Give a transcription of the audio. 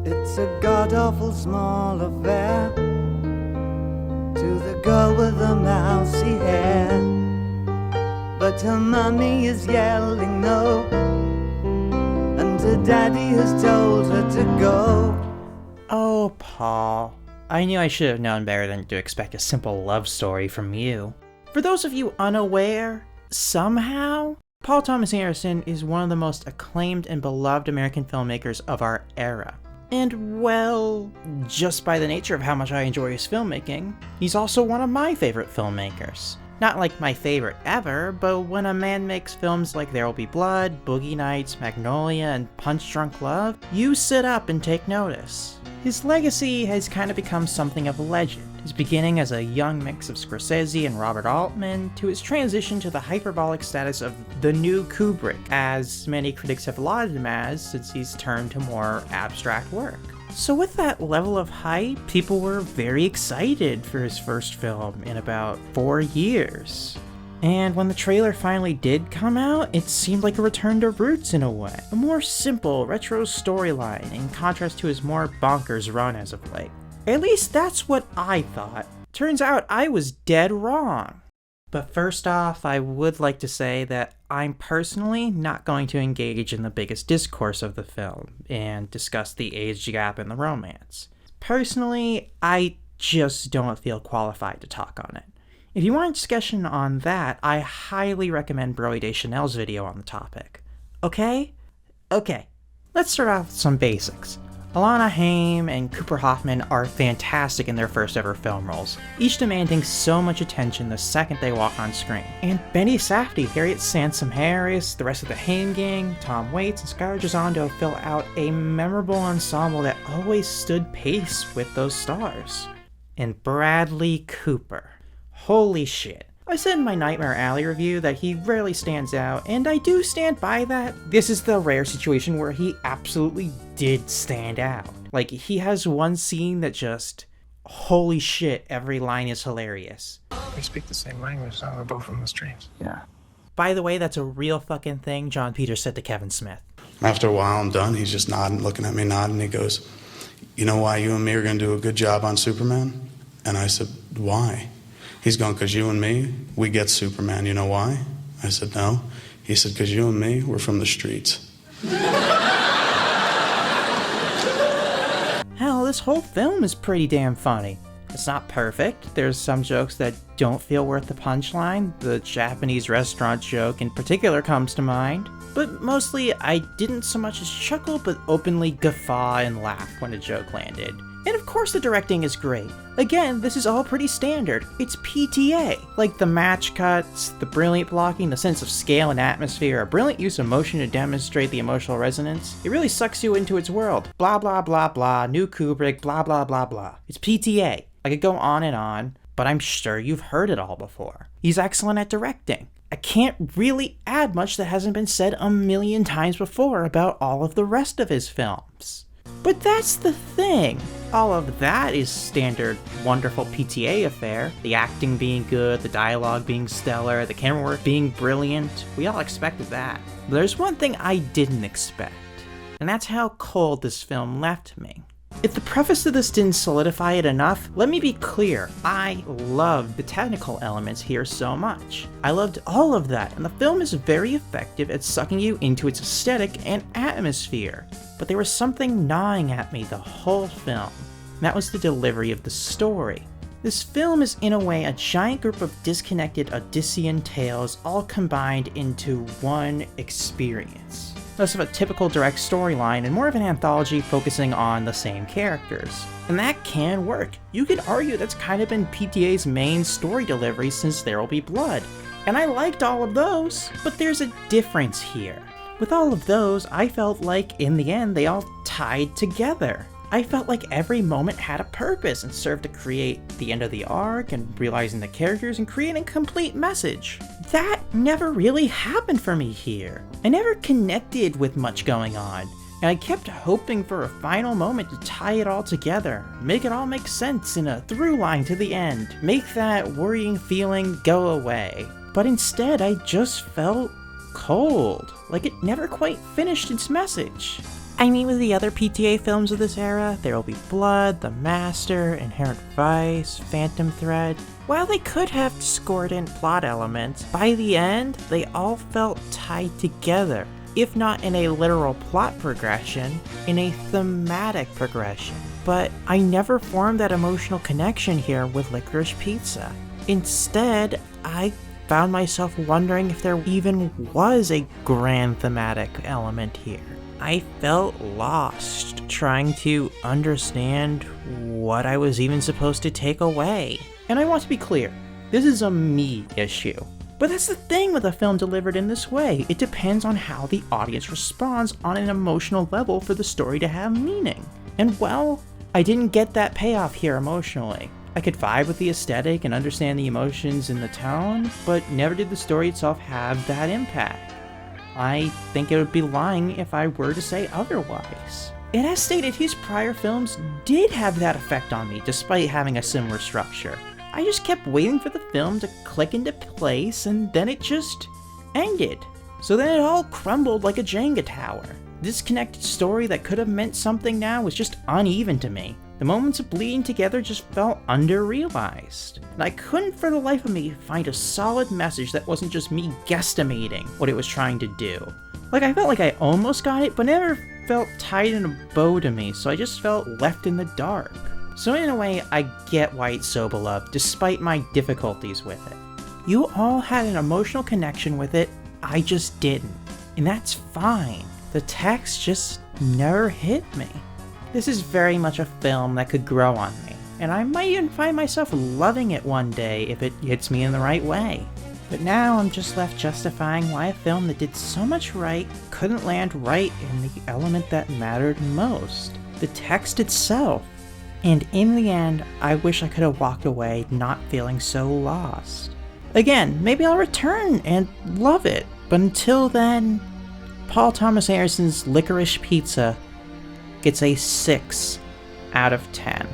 It's a god-awful small affair to the girl with the mousy hair, but her mummy is yelling no, and her daddy has told her to go. Oh, Paul. I knew I should have known better than to expect a simple love story from you. For those of you unaware, somehow, Paul Thomas Anderson is one of the most acclaimed and beloved American filmmakers of our era. And well, just by the nature of how much I enjoy his filmmaking, he's also one of my favorite filmmakers. Not like my favorite ever, but when a man makes films like There Will Be Blood, Boogie Nights, Magnolia, and Punch Drunk Love, you sit up and take notice. His legacy has kind of become something of a legend, his beginning as a young mix of Scorsese and Robert Altman, to his transition to the hyperbolic status of the new Kubrick, as many critics have lauded him as since he's turned to more abstract work. So with that level of hype, people were very excited for his first film in about 4 years. And when the trailer finally did come out, it seemed like a return to roots in a way. A more simple, retro storyline in contrast to his more bonkers run as of late. At least that's what I thought. Turns out I was dead wrong. But first off, I would like to say that I'm personally not going to engage in the biggest discourse of the film and discuss the age gap and the romance. Personally, I just don't feel qualified to talk on it. If you want a discussion on that, I highly recommend Broy Deschanel's video on the topic. Okay? Okay. Let's start off with some basics. Alana Haim and Cooper Hoffman are fantastic in their first ever film roles, each demanding so much attention the second they walk on screen. And Benny Safdie, Harriet Sansom Harris, the rest of the Haim gang, Tom Waits, and Skylar Gisondo fill out a memorable ensemble that always stood pace with those stars. And Bradley Cooper. Holy shit. I said in my Nightmare Alley review that he rarely stands out, and I do stand by that. This is the rare situation where he absolutely did stand out. Like, he has one scene that just, holy shit, every line is hilarious. We speak the same language, so we're both from the streets. Yeah. By the way, that's a real fucking thing John Peters said to Kevin Smith. After a while, I'm done. He's just nodding, looking at me, nodding. He goes, "You know why you and me are going to do a good job on Superman?" And I said, "Why?" He's going, "Because you and me, we get Superman. You know why?" I said, "No." He said, "Because you and me, we're from the streets." Hell, this whole film is pretty damn funny. It's not perfect. There's some jokes that don't feel worth the punchline. The Japanese restaurant joke in particular comes to mind. But mostly, I didn't so much as chuckle, but openly guffaw and laugh when a joke landed. And of course the directing is great. Again, this is all pretty standard. It's PTA. Like the match cuts, the brilliant blocking, the sense of scale and atmosphere, a brilliant use of motion to demonstrate the emotional resonance. It really sucks you into its world. Blah blah blah blah, new Kubrick, blah blah blah blah. It's PTA. I could go on, but I'm sure you've heard it all before. He's excellent at directing. I can't really add much that hasn't been said a million times before about all of the rest of his films. But that's the thing. All of that is standard, wonderful PTA affair. The acting being good, the dialogue being stellar, the camera work being brilliant. We all expected that. But there's one thing I didn't expect, and that's how cold this film left me. If the preface of this didn't solidify it enough, let me be clear. I loved the technical elements here so much. I loved all of that, and the film is very effective at sucking you into its aesthetic and atmosphere. But there was something gnawing at me the whole film, and that was the delivery of the story. This film is in a way a giant group of disconnected Odyssean tales all combined into one experience. Less of a typical direct storyline and more of an anthology focusing on the same characters. And that can work. You could argue that's kind of been PTA's main story delivery since There Will Be Blood. And I liked all of those, but there's a difference here. With all of those, I felt like in the end they all tied together. I felt like every moment had a purpose and served to create the end of the arc and realizing the characters and creating a complete message. That never really happened for me here. I never connected with much going on, and I kept hoping for a final moment to tie it all together, make it all make sense in a through line to the end, make that worrying feeling go away. But instead, I just felt cold, like it never quite finished its message. I mean, with the other PTA films of this era, There Will Be Blood, The Master, Inherent Vice, Phantom Thread, while they could have discordant plot elements, by the end, they all felt tied together, if not in a literal plot progression, in a thematic progression. But I never formed that emotional connection here with Licorice Pizza. Instead, I found myself wondering if there even was a grand thematic element here. I felt lost trying to understand what I was even supposed to take away. And I want to be clear, this is a me issue. But that's the thing with a film delivered in this way. It depends on how the audience responds on an emotional level for the story to have meaning. And well, I didn't get that payoff here emotionally. I could vibe with the aesthetic and understand the emotions in the tone, but never did the story itself have that impact. I think it would be lying if I were to say otherwise. And as stated, his prior films did have that effect on me, despite having a similar structure. I just kept waiting for the film to click into place, and then it just ended. So then it all crumbled like a Jenga tower. This connected story that could have meant something now was just uneven to me. The moments of bleeding together just felt under-realized. And I couldn't for the life of me find a solid message that wasn't just me guesstimating what it was trying to do. Like, I felt like I almost got it, but never felt tied in a bow to me, so I just felt left in the dark. So in a way, I get why it's so beloved, despite my difficulties with it. You all had an emotional connection with it, I just didn't. And that's fine. The text just never hit me. This is very much a film that could grow on me, and I might even find myself loving it one day if it hits me in the right way. But now I'm just left justifying why a film that did so much right couldn't land right in the element that mattered most, the text itself. And in the end, I wish I could have walked away not feeling so lost. Again, maybe I'll return and love it, but until then, Paul Thomas Anderson's Licorice Pizza gets a 6 out of 10.